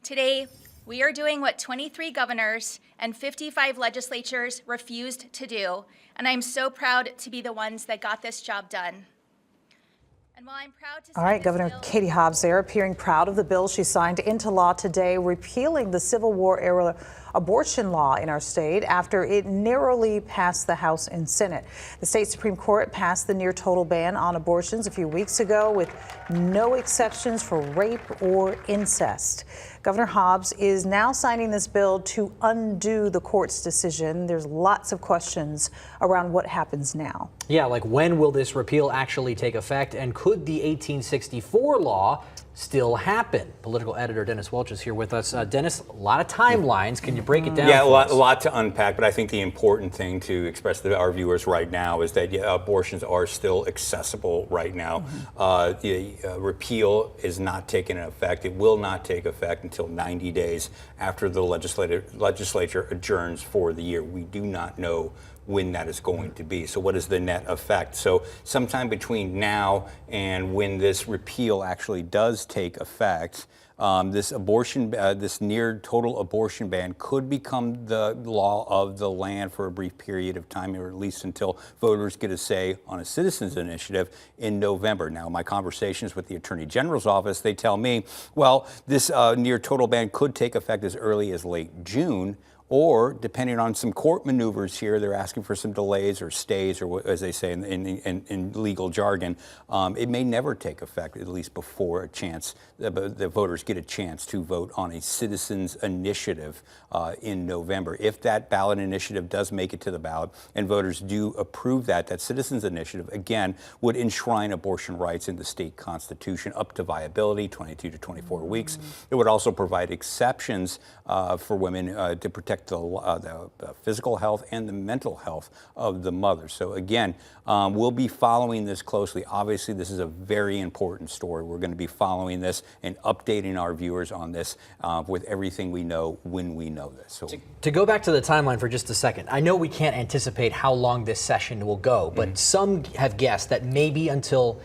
Today, we are doing what 23 governors and 55 legislatures refused to do, and I'm so proud to be the ones that got this job done. And while I'm proud to All right, Governor Katie Hobbs there, appearing proud of the bill she signed into law today, repealing the Civil War-era abortion law in our state after it narrowly passed the House and Senate. The state Supreme Court passed the near-total ban on abortions a few weeks ago with no exceptions for rape or incest. Governor Hobbs is now signing this bill to undo the court's decision. There's lots of questions around what happens now. Yeah, like when will this repeal actually take effect, and could the 1864 law still happen? Political editor Dennis Welch is here with us. Dennis, a lot of timelines. Can you break it down? Yeah, a lot to unpack, but I think the important thing to express to our viewers right now is that abortions are still accessible right now. The repeal is not taking effect. It will not take effect until 90 days after the legislature adjourns for the year. We do not know when that is going to be. So what is the net effect? So sometime between now and when this repeal actually does take effect, this near total abortion ban could become the law of the land for a brief period of time, or at least until voters get a say on a citizens initiative in November. Now, my conversations with the Attorney General's office, they tell me, well, this near total ban could take effect as early as late June, or depending on some court maneuvers here, they're asking for some delays or stays, or as they say in legal jargon, it may never take effect, at least before the voters get a chance to vote on a citizens initiative in November. If that ballot initiative does make it to the ballot and voters do approve that citizens initiative, again, would enshrine abortion rights in the state constitution up to viability, 22 to 24 weeks. It would also provide exceptions for women to protect the physical health and the mental health of the mother. So again, we'll be following this closely. Obviously, this is a very important story. We're going to be following this and updating our viewers on this with everything we know when we know this. So to go back to the timeline for just a second, I know we can't anticipate how long this session will go, but some have guessed that maybe until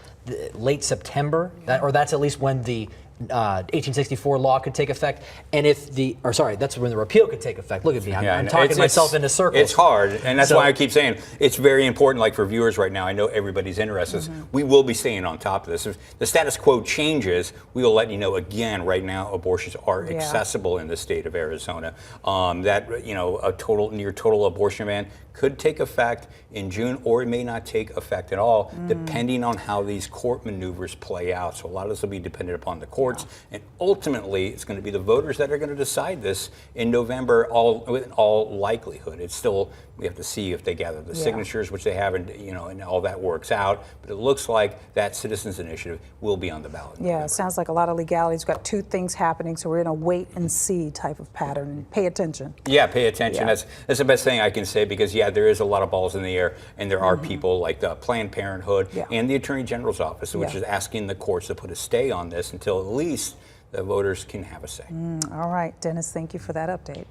late September, or that's at least when the 1864 law could take effect, and that's when the repeal could take effect. Look at me, I'm talking myself into circles. It's hard, and that's why I keep saying it's very important. Like for viewers right now, I know everybody's interested. We will be staying on top of this. If the status quo changes, we will let you know. Again, right now, abortions are accessible in the state of Arizona. A near total abortion ban could take effect in June, or it may not take effect at all, depending on how these court maneuvers play out. So a lot of this will be dependent upon the courts, and ultimately, it's going to be the voters that are going to decide this in November. In all likelihood, it's still, we have to see if they gather the signatures, which they haven't, and all that works out. But it looks like that citizens initiative will be on the ballot. Yeah, it sounds like a lot of legalities. We've got two things happening, so we're in a wait and see type of pattern. Pay attention. Yeah, pay attention. That's the best thing I can say, because there is a lot of balls in the air, and there are people like the Planned Parenthood and the Attorney General's office, which is asking the courts to put a stay on this until at least the voters can have a say. All right, Dennis, thank you for that update.